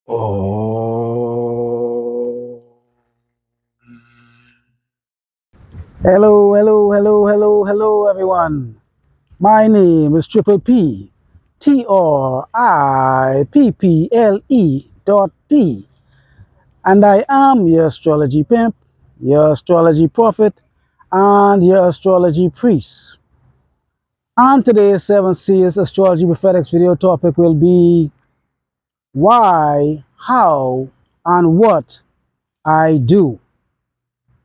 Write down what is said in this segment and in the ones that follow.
Oh. Hello, hello, hello, hello, hello, everyone. My name is Triple P, TRIPPLE.P, and I am your astrology pimp, your astrology prophet, and your astrology priest. And today's 7 Series Astrology Prophetic video topic will be why, how, and what I do.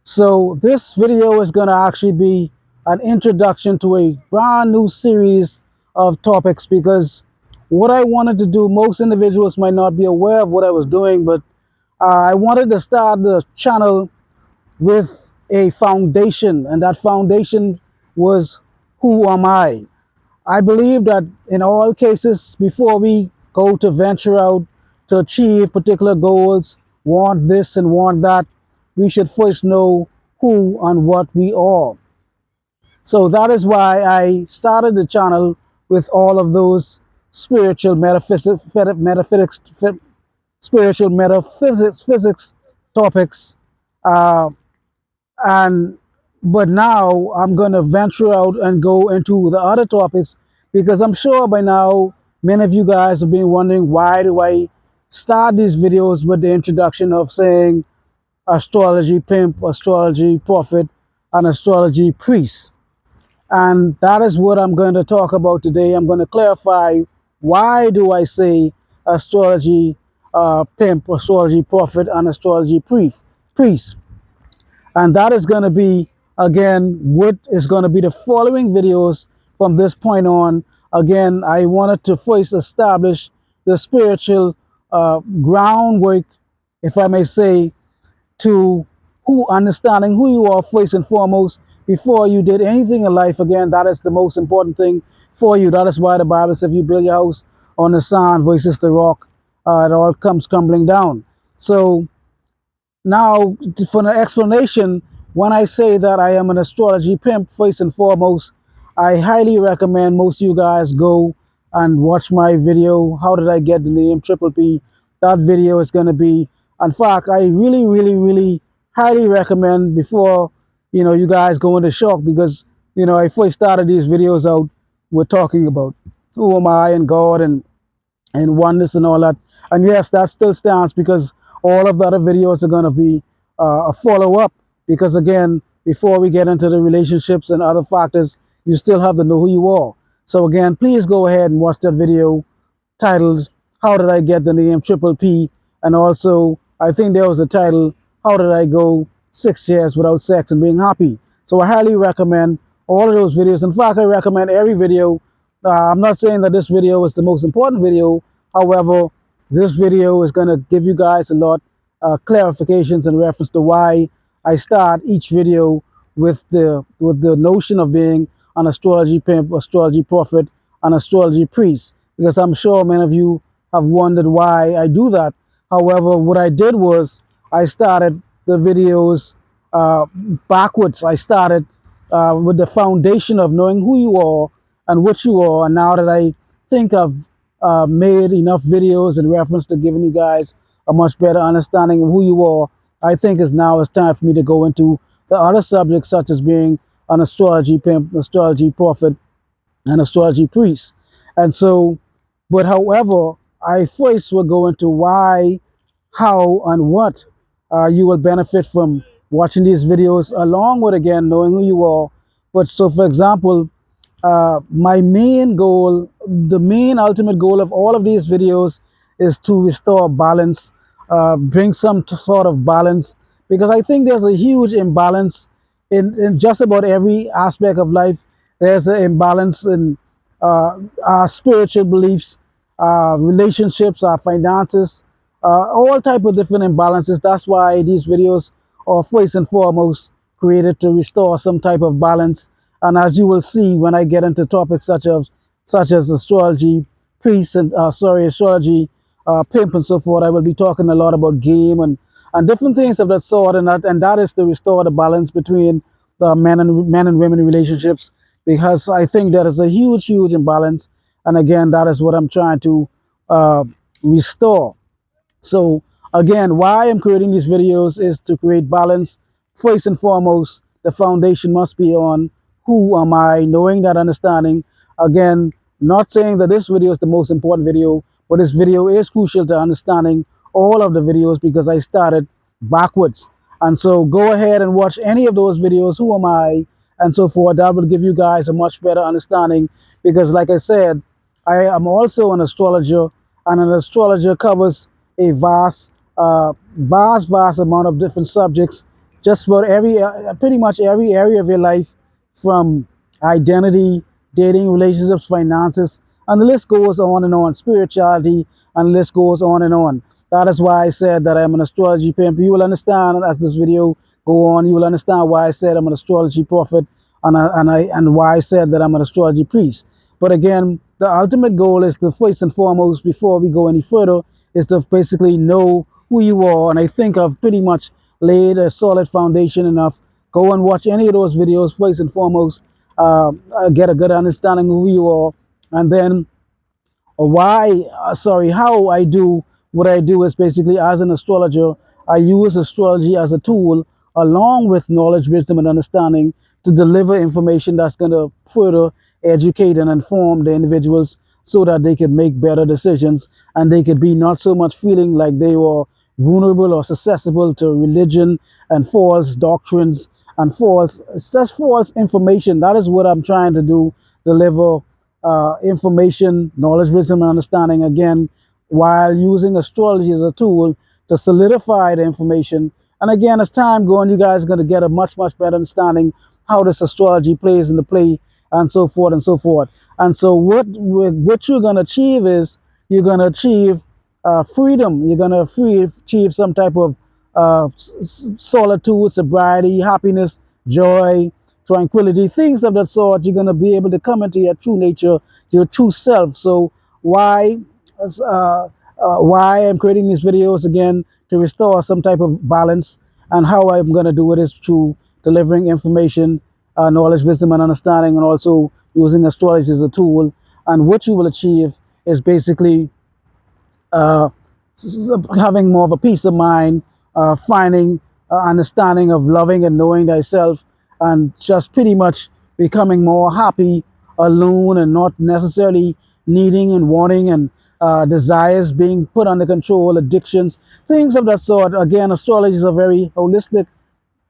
So this video is going to actually be an introduction to a brand new series of topics because what I wanted to do, most individuals might not be aware of what I was doing, but I wanted to start the channel with a foundation, and that foundation was who am I? I believe that in all cases, before we go to venture out to achieve particular goals, want this and want that, we should first know who and what we are. So that is why I started the channel with all of those spiritual spiritual metaphysics, physics topics, uh, and but now I'm going to venture out and go into the other topics because I'm sure by now many of you guys have been wondering why do I start these videos with the introduction of saying astrology pimp, astrology prophet, and astrology priest. And that is what I'm going to talk about today. I'm going to clarify why do I say astrology pimp, astrology prophet, and astrology priest. And that is going to be, again, what is going to be the following videos from this point on. Again, I wanted to first establish the spiritual groundwork, if I may say, to who understanding who you are first and foremost before you did anything in life. Again, that is the most important thing for you. That is why the Bible says if you build your house on the sand versus the rock, it all comes crumbling down. So now, for the explanation, when I say that I am an astrology pimp, first and foremost, I highly recommend most of you guys go and watch my video, How Did I Get the Name Triple P? That video is going to be, in fact, I really, really, really highly recommend before, you guys go into shock because, I first started these videos out, we're talking about who am I and God and oneness and all that. And yes, that still stands because all of the other videos are going to be a follow up. Because again, before we get into the relationships and other factors, you still have to know who you are. So again, please go ahead and watch that video titled How Did I Get the Name Triple P? And also, I think there was a title, How Did I Go 6 Years Without Sex and Being Happy? So I highly recommend all of those videos. In fact, I recommend every video. I'm not saying that this video is the most important video. However, this video is going to give you guys a lot clarifications in reference to why I start each video with the notion of being an astrology pimp, astrology prophet, and astrology priest. Because I'm sure many of you have wondered why I do that. However, what I did was I started the videos uh, backwards. I started with the foundation of knowing who you are and what you are. And now that I think I've made enough videos in reference to giving you guys a much better understanding of who you are, I think it's time for me to go into the other subjects such as being an astrology pimp, astrology prophet, and astrology priest. And so, but however, I first will go into why, how, and what you will benefit from watching these videos, along with again knowing who you are. But so, for example, my main goal, the main ultimate goal of all of these videos is to restore balance, bring some sort of balance, because I think there's a huge imbalance in just about every aspect of life. There's an imbalance in our spiritual beliefs, relationships, our finances, all type of different imbalances. That's why these videos are first and foremost created to restore some type of balance. And as you will see when I get into topics such as astrology priest and astrology pimp and so forth, I will be talking a lot about game and different things of that sort, and that is to restore the balance between the men and women relationships, because I think there is a huge imbalance, and again that is what I'm trying to uh, restore. So again, why I'm creating these videos is to create balance. First and foremost, the foundation must be on who am I, knowing that understanding. Again, not saying that this video is the most important video, but this video is crucial to understanding all of the videos because I started backwards. And so go ahead and watch any of those videos, who am I, and so forth. That will give you guys a much better understanding because like I said, I am also an astrologer, and an astrologer covers a vast amount of different subjects, just about pretty much every area of your life, from identity, dating, relationships, finances, and the list goes on and on, spirituality, and the list goes on and on. That is why I said that I'm an astrology pimp. You will understand as this video go on. You will understand why I said I'm an astrology prophet, and why I said that I'm an astrology priest. But again, the ultimate goal is to first and foremost, before we go any further, is to basically know who you are. And I think I've pretty much laid a solid foundation enough. Go and watch any of those videos first and foremost, get a good understanding of who you are, and then how I do what I do is basically, as an astrologer, I use astrology as a tool along with knowledge, wisdom, and understanding to deliver information that's going to further educate and inform the individuals so that they can make better decisions, and they could be not so much feeling like they were vulnerable or susceptible to religion and false doctrines and false information. That is what I'm trying to do: deliver information, knowledge, wisdom, and understanding, again, while using astrology as a tool to solidify the information. And again, as time goes on, you guys are going to get a much better understanding how this astrology plays in the play, and so forth and so forth. And so what you're going to achieve is, you're going to achieve freedom. You're going to achieve some type of solitude, sobriety, happiness, joy, tranquility, things of that sort. You're going to be able to come into your true nature, your true self. So why I'm creating these videos, again, to restore some type of balance, and how I'm going to do it is through delivering information, knowledge, wisdom, and understanding, and also using astrology as a tool. And what you will achieve is basically uh, having more of a peace of mind, finding understanding of loving and knowing thyself, and just pretty much becoming more happy alone, and not necessarily needing and wanting and desires being put under control, addictions, things of that sort. Again, astrology is a very holistic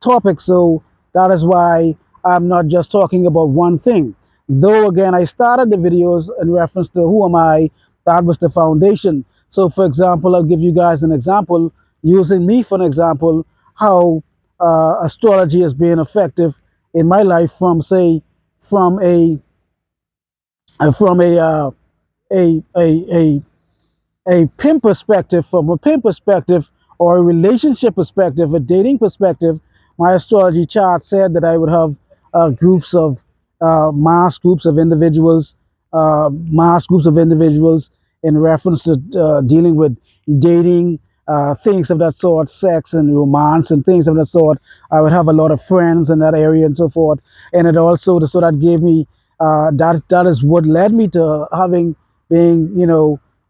topic. So that is why I'm not just talking about one thing. Though, again, I started the videos in reference to who am I, that was the foundation. So, for example, I'll give you guys an example, using me for an example, how astrology has been effective in my life from, say, from a, from a a pimp perspective, from a pimp perspective, or a relationship perspective, a dating perspective. My astrology chart said that I would have mass groups of individuals, in reference to dealing with dating, things of that sort, sex and romance and things of that sort. I would have a lot of friends in that area and so forth. And it also, so that gave me, that is what led me to having, being,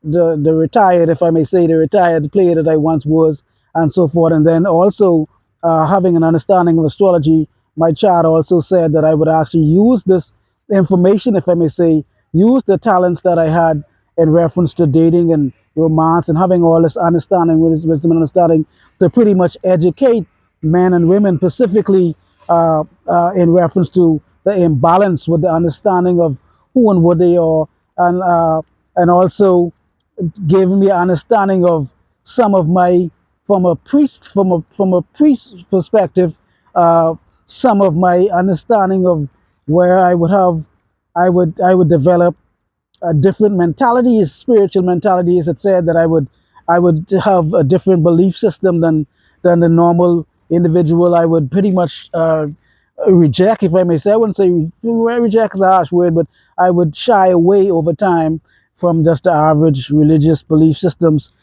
the retired, if I may say, the retired player that I once was, and so forth. And then also having an understanding of astrology, my chart also said that I would actually use this information, if I may say, use the talents that I had in reference to dating and romance, and having all this understanding, with this wisdom and understanding, to pretty much educate men and women, specifically in reference to the imbalance with the understanding of who and what they are, and also giving me an understanding of some of my, from a priest perspective, uh, some of my understanding of where I would develop different mentalities, spiritual mentalities. It said that I would have a different belief system than the normal individual. I would pretty much reject, if I may say. I wouldn't say reject is a harsh word, but I would shy away over time from just the average religious belief systems,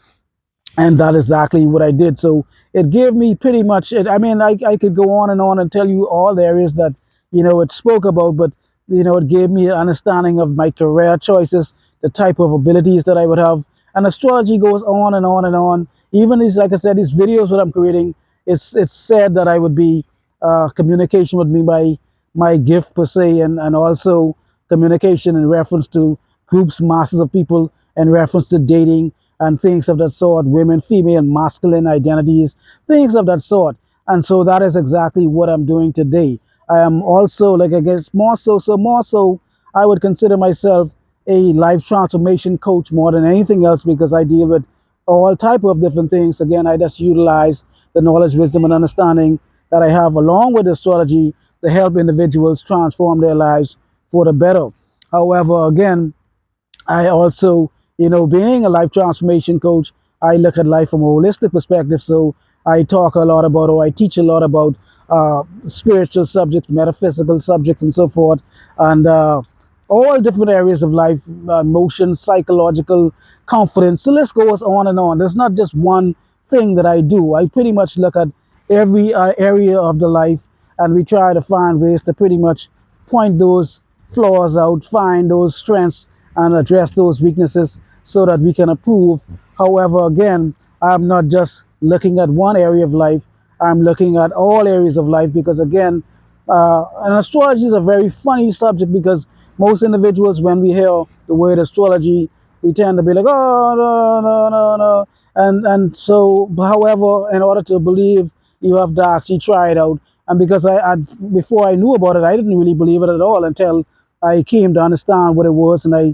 and that is exactly what I did. So it gave me pretty much, I mean, I could go on and tell you all the areas that, it spoke about, but, it gave me an understanding of my career choices, the type of abilities that I would have, And astrology goes on and on and on. Even these, like I said, these videos that I'm creating, it's said that I would be communication would be my gift per se, and also communication in reference to groups, masses of people, in reference to dating and things of that sort, women, female, masculine identities, things of that sort. And so that is exactly what I'm doing today. I am also, like, I guess, more so, I would consider myself a life transformation coach more than anything else, because I deal with all type of different things. Again, I just utilize the knowledge, wisdom, and understanding that I have along with astrology to help individuals transform their lives for the better. However, again, I also, being a life transformation coach, I look at life from a holistic perspective. So I talk a lot about, or I teach a lot about spiritual subjects, metaphysical subjects, and so forth, and all different areas of life, emotion, psychological, confidence. So let's go on and on. There's not just one thing that I do. I pretty much look at every area of the life, and we try to find ways to pretty much point those flaws out, find those strengths, and address those weaknesses so that we can improve. However, again, I'm not just looking at one area of life, I'm looking at all areas of life, because, again, and astrology is a very funny subject, because most individuals, when we hear the word astrology, we tend to be like, oh, no, no, no, no. And so, however, in order to believe, you have to actually try it out. And because before I knew about it, I didn't really believe it at all until I came to understand what it was, and I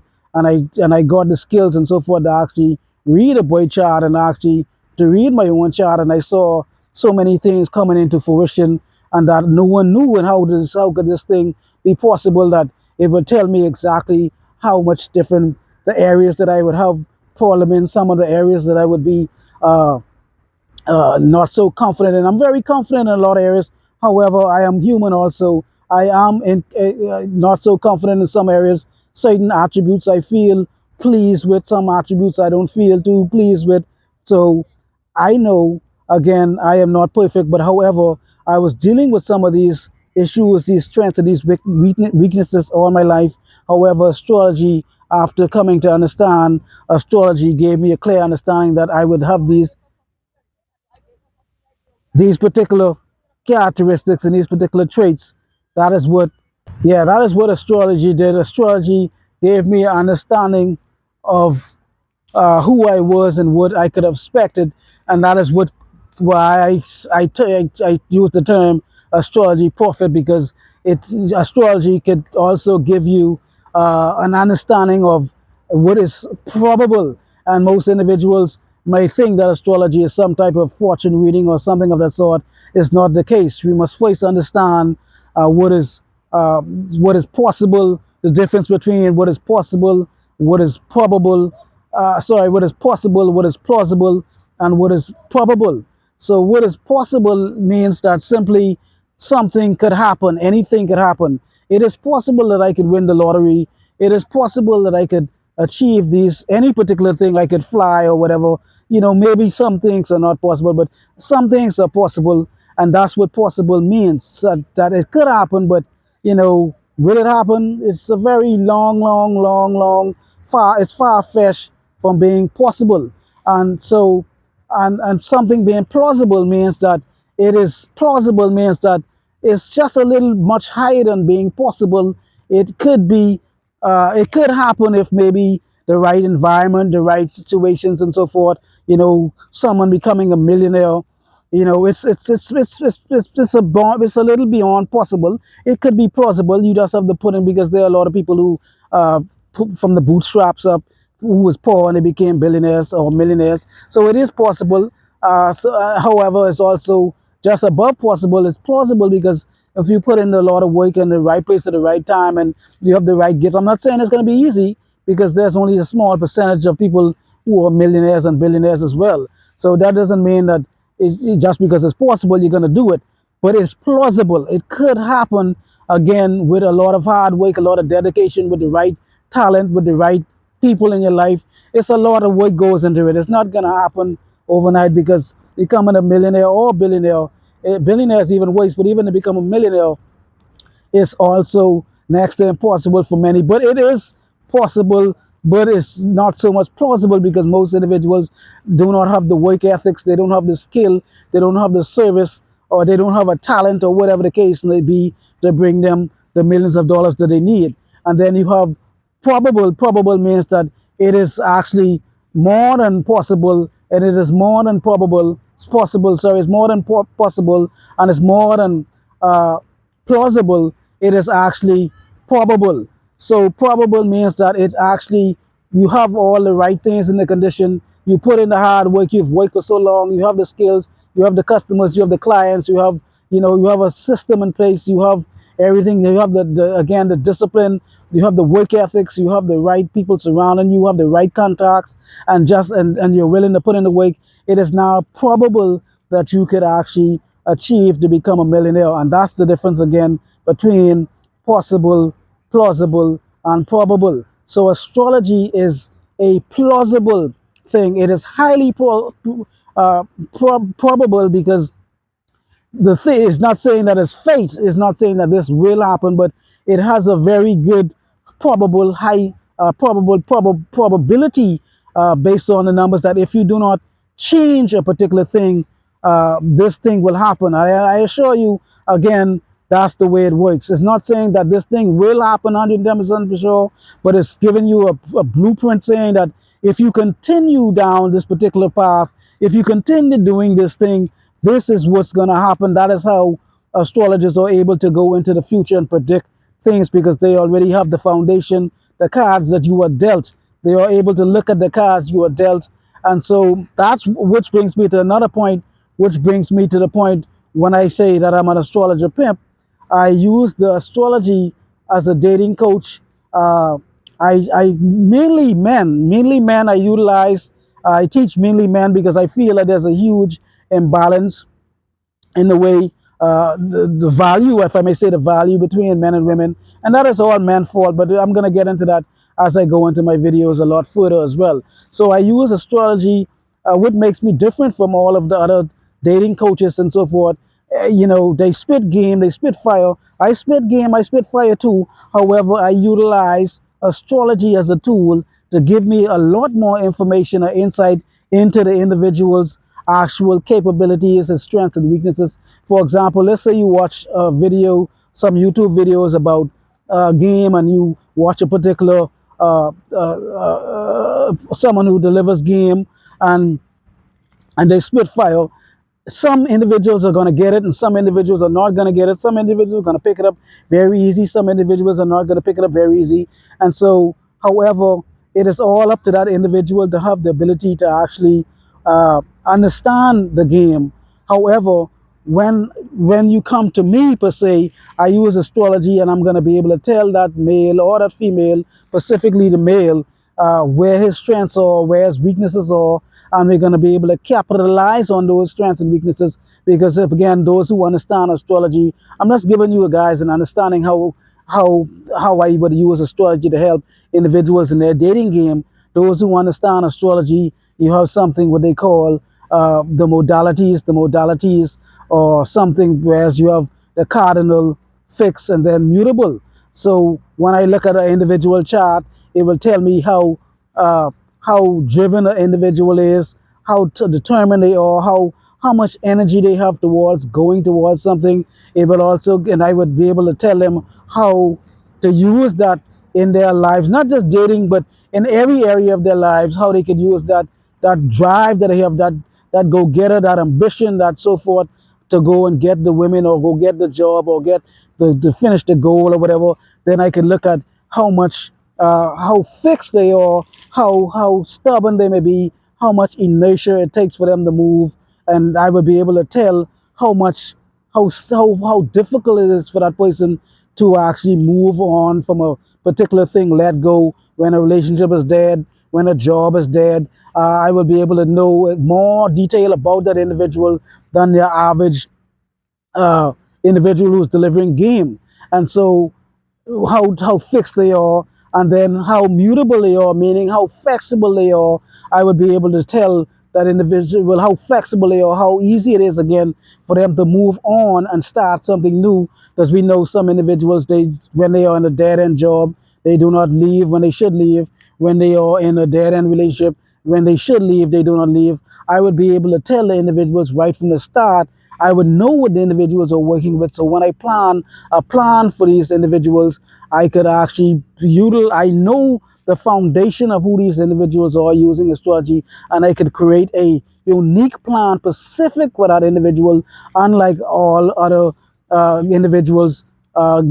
got the skills and so forth to actually read a boy chart, and actually to read my own chart, and I saw so many things coming into fruition, and that no one knew. And how could this thing be possible, that it would tell me exactly how much different the areas that I would have problem in, some of the areas that I would be uh, not so confident in. I'm very confident in a lot of areas. However, I am human also. I am not so confident in some areas. Certain attributes I feel pleased with, some attributes I don't feel too pleased with. So I know, again, I am not perfect, but however, I was dealing with some of these issues, these strengths, and these weaknesses all my life. However, astrology, after coming to understand, astrology gave me a clear understanding that I would have these particular characteristics and these particular traits. That is what, yeah, that is what astrology did. Astrology gave me an understanding of who I was and what I could have expected, and that is why I use the term astrology prophet, because it astrology could also give you an understanding of what is probable. And most individuals may think that astrology is some type of fortune reading or something of that sort. It's not the case. We must first understand what is possible, the difference between what is possible, what is probable, what is possible, what is plausible, and what is probable. So, what is possible means that simply something could happen, anything could happen. It is possible that I could win the lottery. It is possible that I could achieve any particular thing. I could fly or whatever. Maybe some things are not possible, but some things are possible, and that's what possible means. That it could happen, but will it happen? It's a very long, long, long, long, it's far fetched from being possible. And so, and something being plausible means that it's just a little much higher than being possible. It could happen if maybe the right environment, the right situations, and so forth. Someone becoming a millionaire. It's a little beyond possible. It could be plausible. You just have to put in, because there are a lot of people who put from the bootstraps up, who was poor and they became billionaires or millionaires. So it is possible. However, it's also just above possible. It's plausible, because if you put in a lot of work in the right place at the right time, and you have the right gift, I'm not saying it's going to be easy, because there's only a small percentage of people who are millionaires and billionaires as well. So that doesn't mean that just because it's possible, you're going to do it. But it's plausible. It could happen, again, with a lot of hard work, a lot of dedication, with the right talent, with the right people in your life. It's a lot of work goes into it. It's not going to happen overnight, because becoming a millionaire or billionaire, billionaire is even worse, but even to become a millionaire is also next to impossible for many. But it is possible but it's not so much plausible because most individuals do not have the work ethics, they don't have the skill, they don't have the service, or they don't have a talent or whatever the case may be to bring them the millions of dollars that they need. And then you have probable. Probable means that it is actually more than possible, and it is more than probable. It's possible, sorry, it's more than possible, and it's more than uh, plausible. It is actually probable. So probable means that it actually, you have all the right things in the condition. You put in the hard work. You've worked for so long. You have the skills. You have the customers. You have the clients. You have, you have a system in place. You have everything. You have again, the discipline. You have the work ethics. You have the right people surrounding you. You have the right contacts, and you're willing to put in the work. It is now probable that you could actually achieve to become a millionaire. And that's the difference again between possible, plausible, and probable. So astrology is a plausible thing. It is highly probable because the thing is not saying that it's fate, is not saying that this will happen, but it has a very good probable high probability based on the numbers that if you do not change a particular thing, this thing will happen. I assure you, again, that's the way it works. It's not saying that this thing will happen 110% for sure, but it's giving you a blueprint saying that if you continue down this particular path, if you continue doing this thing, this is what's going to happen. That is how astrologers are able to go into the future and predict things because they already have the foundation, the cards that you are dealt. They are able to look at the cards you are dealt. And so that's which brings me to another point, which brings me to the point when I say that I'm an astrologer pimp. I use the astrology as a dating coach. I mainly men. I utilize. I teach mainly men because I feel that there's a huge imbalance in the way the value, if I may say, the value between men and women, and that is all men's fault. But I'm going to get into that as I go into my videos a lot further as well. So I use astrology, what makes me different from all of the other dating coaches and so forth. They spit game, they spit fire. I spit game, I spit fire too. However, I utilize astrology as a tool to give me a lot more information or insight into the individual's actual capabilities and strengths and weaknesses. For example, let's say you watch a video, some YouTube videos about a game, and you watch a particular someone who delivers game, and they spit fire. Some individuals are going to get it and some individuals are not going to get it. Some individuals are going to pick it up very easy. Some individuals are not going to pick it up very easy. And so, however, it is all up to that individual to have the ability to actually understand the game. However, when you come to me per se, I use astrology and I'm going to be able to tell that male or that female, specifically the male, where his strengths are, where his weaknesses are, and we're going to be able to capitalize on those strengths and weaknesses. Because if again, those who understand astrology, I'm just giving you guys an understanding how I would use astrology to help individuals in their dating game. Those who understand astrology, you have something what they call the modalities. The modalities or something, whereas you have the cardinal, fixed, and then mutable. So when I look at an individual chart, it will tell me uh, how driven an individual is, how determined they are, how much energy they have towards going towards something. It will also, and I would be able to tell them how to use that in their lives, not just dating, but in every area of their lives, how they could use that drive that they have, that go getter, that ambition, that so forth, to go and get the women or go get the job or get to finish the goal or whatever. Then I can look at how much how fixed they are, how stubborn they may be, how much inertia it takes for them to move, and I would be able to tell how much how difficult it is for that person to actually move on from a particular thing, let go when a relationship is dead, when a job is dead. I will be able to know more detail about that individual than the average individual who's delivering game. And so how fixed they are, and then how mutable they are, meaning how flexible they are. I would be able to tell that individual how flexible they are, how easy it is again for them to move on and start something new. Because we know some individuals, they when they are in a dead end job, they do not leave when they should leave. when they are in a dead end relationship, when they should leave, they do not leave. I would be able to tell the individuals right from the start. I would know what the individuals are working with. So when I plan a plan for these individuals, I could actually utilize, I know the foundation of who these individuals are using astrology, and I could create a unique plan specific for that individual, unlike all other individuals, uh,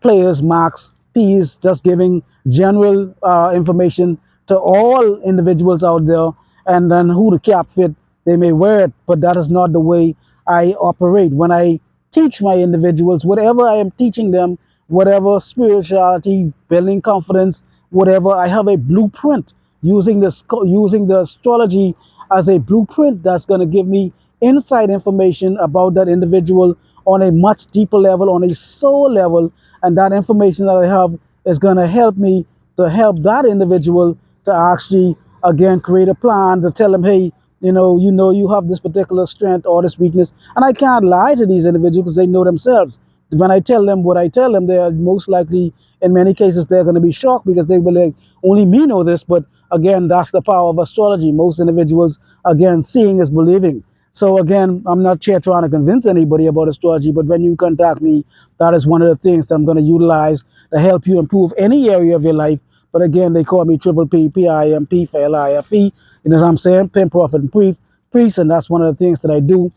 players, marks, P's, just giving general information to all individuals out there, and then who the cap fit, they may wear it, but that is not the way I operate. When I teach my individuals, whatever I am teaching them, whatever spirituality, building confidence, whatever, I have a blueprint using using the astrology as a blueprint that's going to give me inside information about that individual on a much deeper level, on a soul level, and that information that I have is going to help me to help that individual to actually again create a plan to tell them, hey, you have this particular strength or this weakness, and I can't lie to these individuals because they know themselves. When I tell them what I tell them, they are most likely, in many cases, they're going to be shocked because they will like, only me know this. But again, that's the power of astrology. Most individuals, again, seeing is believing. So again, I'm not here trying to convince anybody about astrology, but when you contact me, that is one of the things that I'm going to utilize to help you improve any area of your life. But again, they call me Triple P, P-I-M-P for L-I-F-E. You know what I'm saying? Pimp, Prophet, and Priest, and that's one of the things that I do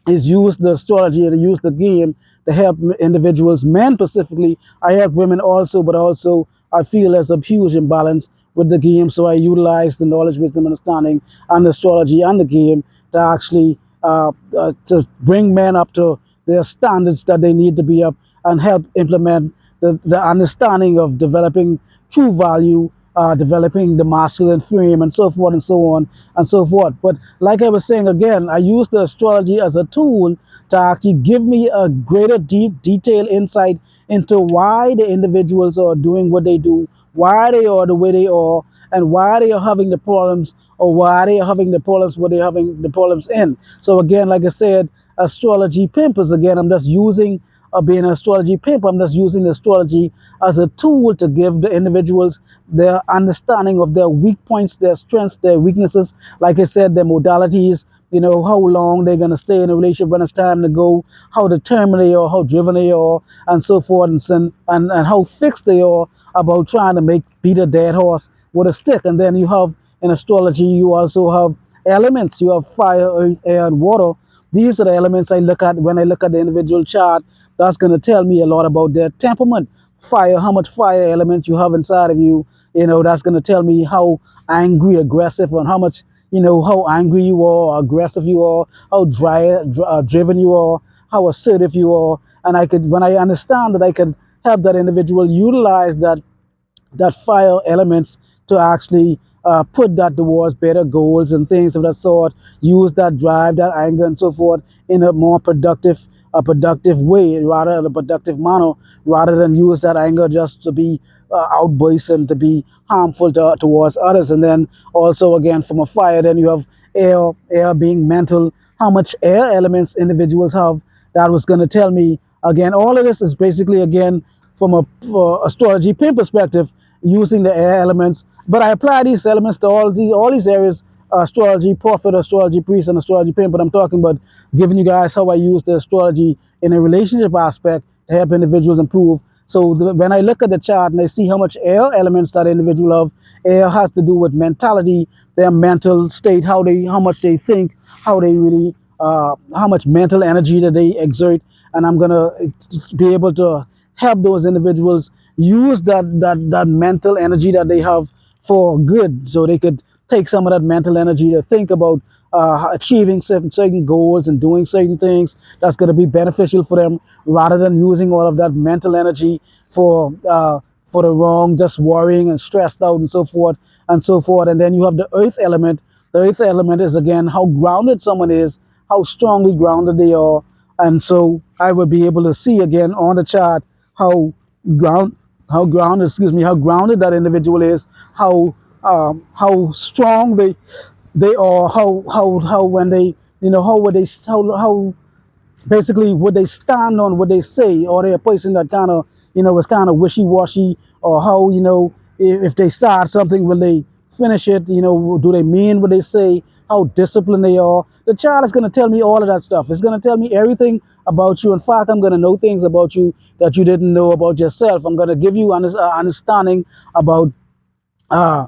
is use the astrology and use the game to help individuals, men specifically. I help women also, but also I feel there's a huge imbalance with the game. So I utilize the knowledge, wisdom, understanding, and the astrology and the game to actually to bring men up to their standards that they need to be up and help implement the understanding of developing true value, developing the masculine frame, and so forth and so on and so forth. But like I was saying again, I use the astrology as a tool to actually give me a greater deep detailed insight into why the individuals are doing what they do, why they are the way they are, and why they are having the problems, or why they are having the problems, what they're having the problems in. So again, like I said, astrology pimp is, again, I'm just using being an astrology pimp, I'm just using astrology as a tool to give the individuals their understanding of their weak points, their strengths, their weaknesses. Like I said, their modalities, how long they're going to stay in a relationship when it's time to go, how determined they are, how driven they are, and so forth, and how fixed they are about trying to beat a dead horse with a stick. And then you have, in astrology, you also have elements. You have fire, earth, air, and water. These are the elements I look at when I look at the individual chart. That's going to tell me a lot about their temperament. Fire, how much fire element you have inside of you. That's going to tell me how angry, aggressive, and how much, how angry you are, aggressive you are, how driven you are, how assertive you are. And when I understand that, I could help that individual utilize that fire elements to actually put that towards better goals and things of that sort. Use that drive, that anger, and so forth in a more productive way, rather in a productive manner, rather than use that anger just to be outbursts and to be harmful towards others. And then also, again, from a fire, then you have air being mental. How much air elements individuals have, that was going to tell me. Again, all of this is basically, again, from a astrology pin perspective, using the air elements. But I apply these elements to all these areas: astrology prophet, astrology priest, and astrology pin. But I'm talking about giving you guys how I use the astrology in a relationship aspect to help individuals improve. So when I look at the chart and I see how much air elements that individual have, air has to do with mentality, their mental state, how much they think, how they really, how much mental energy that they exert, and I'm gonna be able to help those individuals use that mental energy that they have for good, so they could take some of that mental energy to think about achieving certain goals and doing certain things that's going to be beneficial for them, rather than using all of that mental energy for the wrong, just worrying and stressed out and so forth and so forth. And then you have the earth element. The earth element is, again, how grounded someone is, how strongly grounded they are. And so I would be able to see, again, on the chart how ground how grounded that individual is, how strong they are, how when they, how would they, how basically would they stand on what they say, or they're a person that kind of, is kind of wishy-washy, or how, if they start something, will they finish it? You know, do they mean what they say? How disciplined they are? The child is going to tell me all of that stuff. It's going to tell me everything about you. In fact, I'm going to know things about you that you didn't know about yourself. I'm going to give you understanding about uh,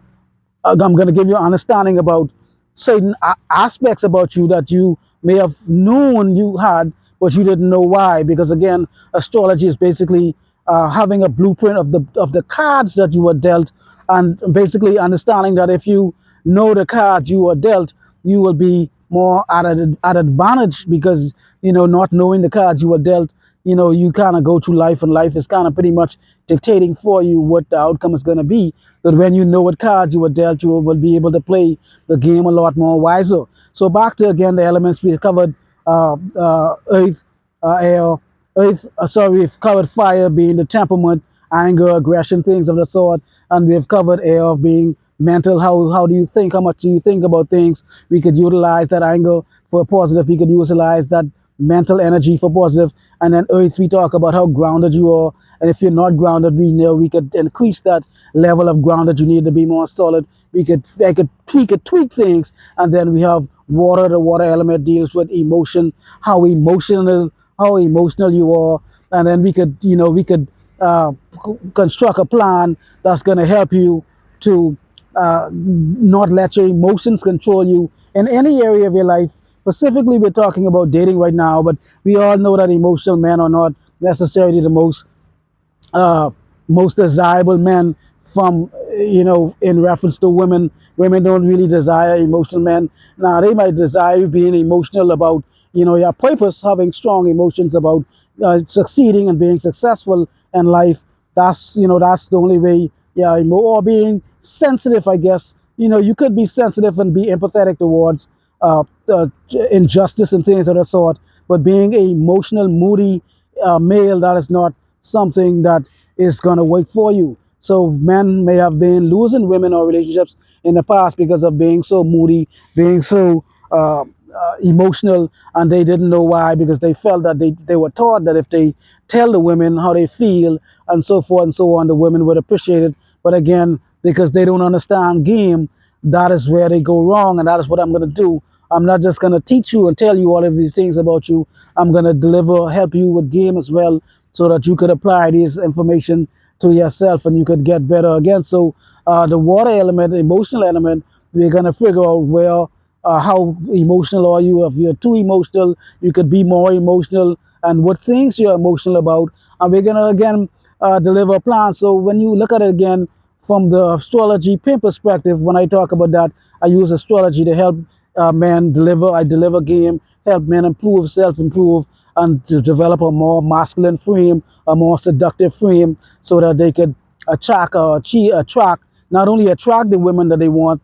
I'm going to give you an understanding about certain aspects about you that you may have known you had, but you didn't know why. Because again, astrology is basically having a blueprint of the cards that you were dealt, and basically understanding that if you know the cards you were dealt, you will be more at advantage because not knowing the cards you were dealt, you kind of go through life and life is kind of pretty much dictating for you what the outcome is going to be. But when you know what cards you were dealt, you will be able to play the game a lot more wiser. So back to again the elements we covered: earth, air, sorry, we've covered fire being the temperament, anger, aggression, things of the sort, and we've covered air being mental. How do you think? How much do you think about things? We could utilize that anger for positive. We could utilize that mental energy for positive. And then earth, we talk about how grounded you are. And if you're not grounded, we know we could increase that level of grounded. You need to be more solid. I could tweak things. And then we have water. The water element deals with emotion, how emotional you are. And then we could construct a plan that's going to help you to not let your emotions control you in any area of your life. Specifically, we're talking about dating right now, but we all know that emotional men are not necessarily the uh, most desirable men from in reference to women. Women don't really desire emotional men. Now they might desire you being emotional about your purpose, having strong emotions about succeeding and being successful in life. That's the only way. Yeah, or being sensitive, I guess. You could be sensitive and be empathetic towards injustice and things of the sort, but being an emotional, moody male, that is not something that is going to work for you. So men may have been losing women or relationships in the past because of being so moody, being so emotional, and they didn't know why, because they felt that they were taught that if they tell the women how they feel and so forth and so on, the women would appreciate it. But again, because they don't understand game, that is where they go wrong, and that is what I'm going to do. I'm not just going to teach you and tell you all of these things about you. I'm going to help you with game as well, so that you could apply this information to yourself and you could get better again. So the water element, emotional element, we're going to figure out how emotional are you. If you're too emotional, you could be more emotional, and what things you're emotional about. And we're going to again deliver a plan. So when you look at it again from the astrology pimp perspective, when I talk about that, I use astrology to help men deliver. I deliver game, help men improve, self-improve, and to develop a more masculine frame, a more seductive frame, so that they could attract, not only attract the women that they want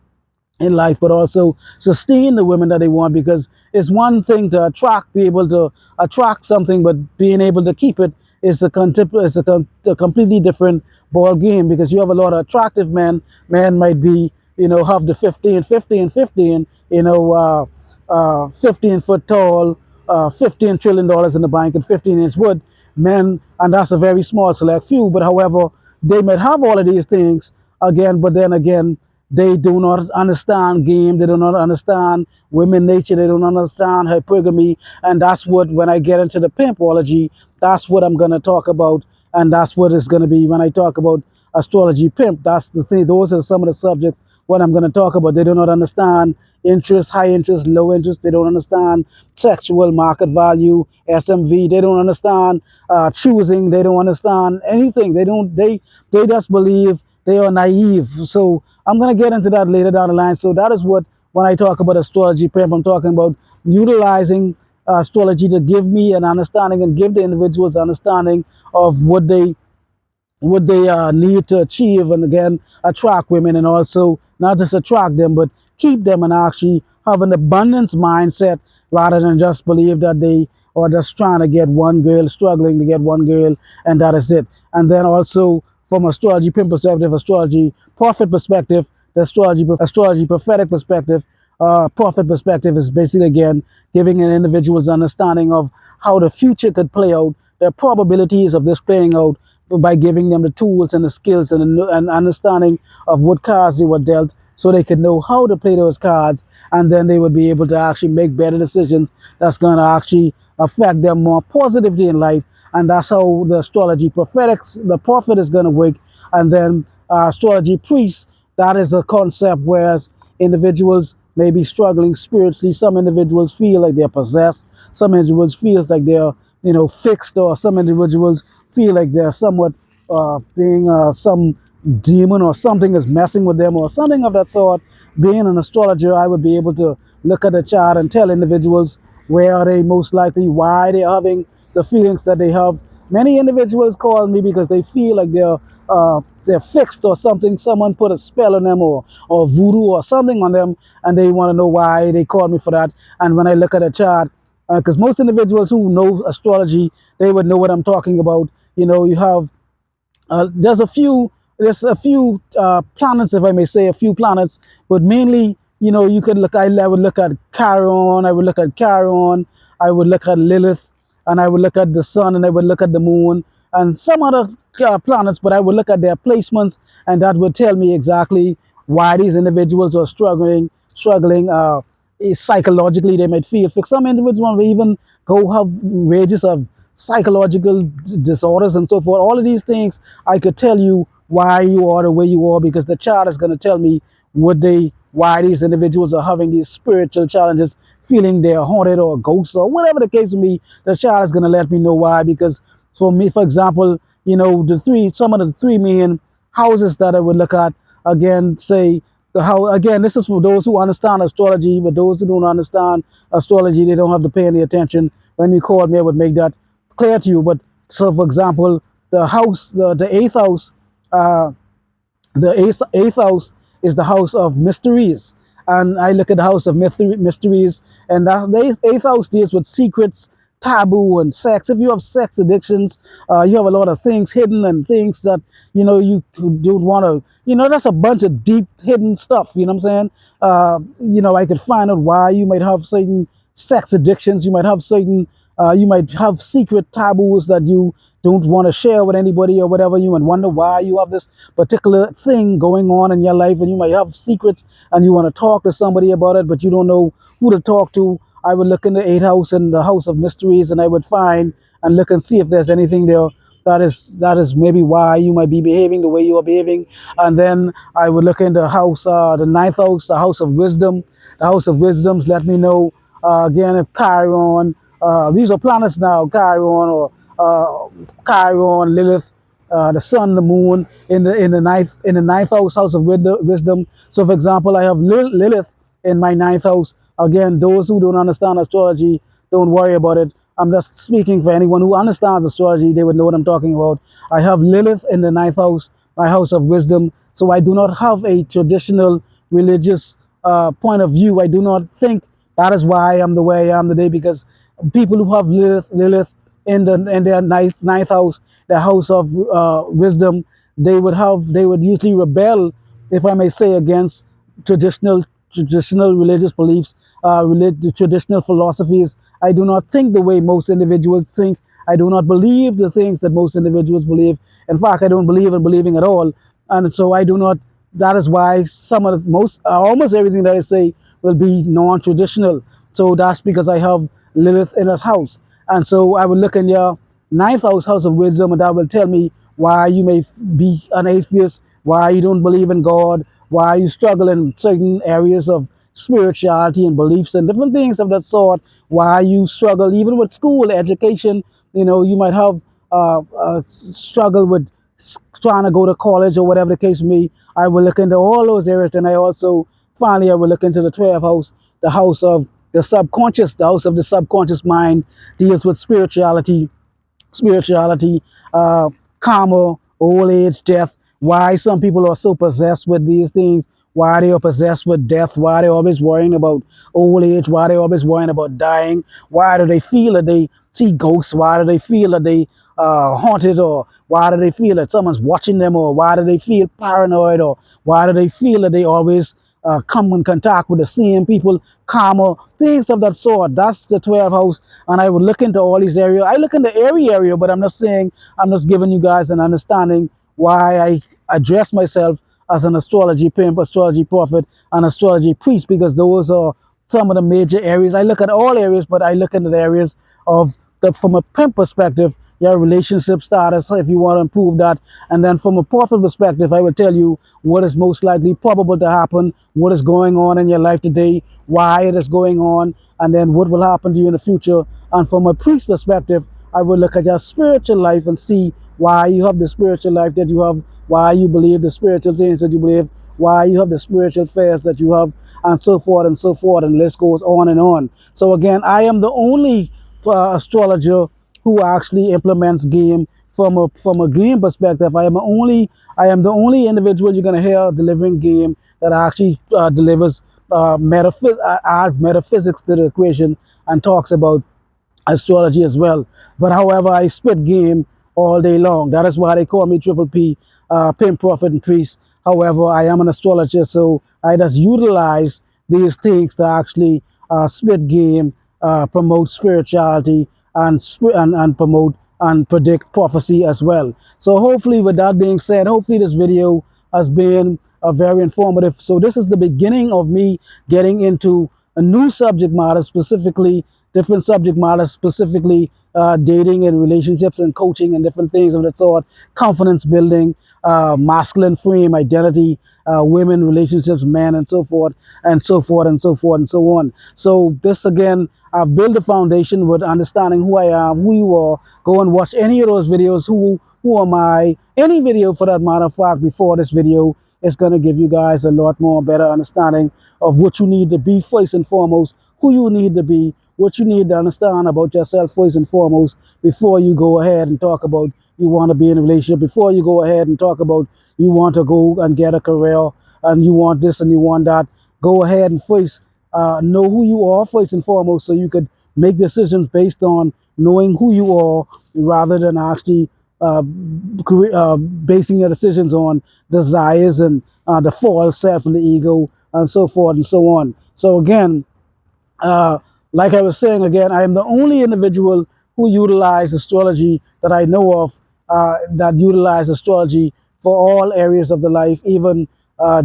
in life, but also sustain the women that they want. Because it's one thing to be able to attract something, but being able to keep it is a completely different ball game. Because you have a lot of attractive men. Men might be, have the 15, 15, 15, 15-foot tall, $15 trillion in the bank, and 15-inch wood men, and that's a very small select few. But however, they might have all of these things again, but then again, they do not understand game. They do not understand women nature. They don't understand hypergamy. And that's what, when I get into the pimpology, that's what I'm going to talk about. And that's what it's going to be when I talk about astrology pimp. That's the thing. Those are some of the subjects what I'm going to talk about. They do not understand interest, high interest, low interest. They don't understand sexual market value, SMV. They don't understand choosing. They don't understand anything. They just believe. They are naive. So I'm going to get into that later down the line. So that is what, when I talk about astrology pimp, I'm talking about utilizing astrology to give me an understanding and give the individuals understanding of what they need to achieve, and again attract women, and also not just attract them but keep them, and actually have an abundance mindset, rather than just believe that they are just trying to get one girl, struggling to get one girl, and that is it. And then also from astrology pimp perspective, astrology prophet perspective, the astrology prophetic perspective, prophet perspective is basically again giving an individual's understanding of how the future could play out, the probabilities of this playing out, by giving them the tools and the skills and understanding of what cards they were dealt, so they could know how to play those cards, and then they would be able to actually make better decisions that's going to actually affect them more positively in life. And that's how the astrology prophetics, the prophet is going to work. And then astrology priest, that is a concept whereas individuals may be struggling spiritually. Some individuals feel like they're possessed. Some individuals feel like they're, fixed, or some individuals feel like they're somewhat being some demon or something is messing with them or something of that sort. Being an astrologer, I would be able to look at the chart and tell individuals where are they most likely, why they're having the feelings that they have. Many individuals call me because they feel like they're fixed or something. Someone put a spell on them, or voodoo or something on them, and they want to know why they call me for that. And when I look at a chart, because most individuals who know astrology, they would know what I'm talking about. You have there's a few planets, if I may say, a few planets, but mainly, you could look. I would look at Chiron. I would look at Chiron. I would look at Lilith, and I would look at the sun, and I would look at the moon, and some other planets. But I would look at their placements, and that would tell me exactly why these individuals are struggling. Psychologically, they might feel. For some individuals, may even go have rages of psychological disorders and so forth. All of these things, I could tell you why you are the way you are, because the chart is going to tell me why these individuals are having these spiritual challenges, feeling they're haunted or ghosts or whatever the case may be. The chart is going to let me know why. Because for me, for example, some of the three main houses that I would look at, again, say the how again, this is for those who understand astrology, but those who don't understand astrology, they don't have to pay any attention. When you called me, I would make that clear to you. But so, for example, the eighth house, uh, the eighth house is the house of mysteries, and I look at the house of mysteries, and that the eighth house deals with secrets, taboo, and sex. If you have sex addictions, you have a lot of things hidden and things that you don't want to. That's a bunch of deep hidden stuff. You know what I'm saying? I could find out why you might have certain sex addictions. You might have secret taboos that you don't want to share with anybody or whatever. You might wonder why you have this particular thing going on in your life, and you might have secrets and you want to talk to somebody about it, but you don't know who to talk to. I would look in the eighth house and the house of mysteries, and I would find and look and see if there's anything there that is maybe why you might be behaving the way you are behaving. And then I would look in the house, the ninth house, the house of wisdom. The house of wisdoms let me know again if Chiron. These are planets now, Chiron, Lilith, the sun, the moon in the ninth house of wisdom. So, for example, I have Lilith in my ninth house. Again, those who don't understand astrology, don't worry about it. I'm just speaking for anyone who understands astrology. They would know what I'm talking about. I have Lilith in the ninth house, my house of wisdom. So I do not have a traditional religious point of view. I do not think that is why I'm the way I am today, because people who have Lilith in their ninth house, the house of wisdom, they would usually rebel, if I may say, against traditional religious beliefs, traditional philosophies. I do not think the way most individuals think. I do not believe the things that most individuals believe. In fact, I don't believe in believing at all. And so I do not. That is why some of the most, almost everything that I say will be non-traditional. So that's because I have Lilith in his house. And so I will look in your ninth house of wisdom, and that will tell me why you may be an atheist, why you don't believe in God, why you struggle in certain areas of spirituality and beliefs and different things of that sort, why you struggle even with school education. You might have struggle with trying to go to college or whatever the case may be. I will look into all those areas, and finally I will look into the 12th house, the house of the subconscious, the house of the subconscious mind, deals with spirituality, karma, old age, death, why some people are so possessed with these things, why they are possessed with death, why they're always worrying about old age, why they're always worrying about dying, why do they feel that they see ghosts, why do they feel that they haunted, or why do they feel that someone's watching them, or why do they feel paranoid, or why do they feel that they always come in contact with the same people karma, things of that sort. That's the 12th house. And I would look into all these areas. I look in the area, but I'm not saying, I'm just giving you guys an understanding why I address myself as an astrology pimp, astrology prophet, and astrology priest, because those are some of the major areas. I look at all areas, but I look into the areas of from a pimp perspective, your relationship status, if you want to improve that. And then from a prophet perspective, I will tell you what is most likely probable to happen, what is going on in your life today, why it is going on, and then what will happen to you in the future. And from a priest perspective, I will look at your spiritual life and see why you have the spiritual life that you have, why you believe the spiritual things that you believe, why you have the spiritual affairs that you have, and so forth and so forth. And the list goes on and on. So again, I am the only astrologer who actually implements game from a game perspective. I am the only individual you're gonna hear delivering game that actually delivers adds metaphysics to the equation and talks about astrology as well. But however, I spit game all day long. That is why they call me Triple P, Pimp, Prophet, and Priest. However, I am an astrologer, so I just utilize these things to actually spit game, promote spirituality, and promote and predict prophecy as well. So hopefully, with that being said, hopefully this video has been very informative. So this is the beginning of me getting into a new subject matter, specifically different subject matters, specifically dating and relationships and coaching and different things of that sort, confidence building, masculine frame, identity, women, relationships, men, and so forth, and so forth, and so forth, and so on. So this again, I've built a foundation with understanding who I am, who you are. Go and watch any of those videos. Who am I? Any video for that matter of fact before this video is going to give you guys a lot more better understanding of what you need to be first and foremost, who you need to be, what you need to understand about yourself first and foremost before you go ahead and talk about you want to be in a relationship, before you go ahead and talk about you want to go and get a career and you want this and you want that. Go ahead and first know who you are first and foremost so you could make decisions based on knowing who you are rather than actually basing your decisions on desires and the false self and the ego and so forth and so on. So again, uh, like I was saying again, I am the only individual who utilize astrology that I know of that utilize astrology for all areas of the life, even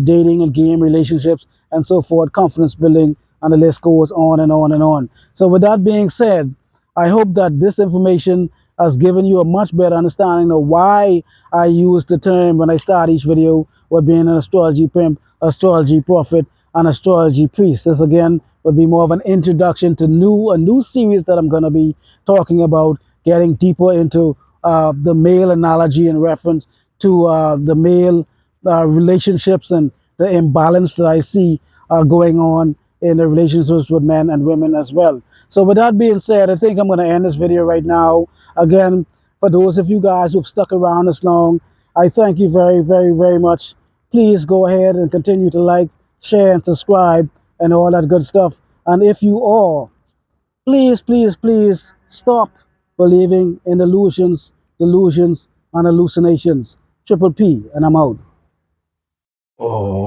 dating and game relationships and so forth, confidence building, and the list goes on and on and on. So with that being said, I hope that this information has given you a much better understanding of why I use the term when I start each video with being an astrology pimp, astrology prophet, and astrology priest. This again would be more of an introduction to a new series that I'm going to be talking about, getting deeper into the male analogy in reference to the male relationships and the imbalance that I see going on in the relationships with men and women as well. So with that being said, I think I'm going to end this video right now. Again, for those of you guys who've stuck around this long, I thank you very, very, very much. Please go ahead and continue to like, share, and subscribe, and all that good stuff. And if you are, please, please, please stop believing in illusions, delusions, and hallucinations. Triple P, and I'm out. Oh.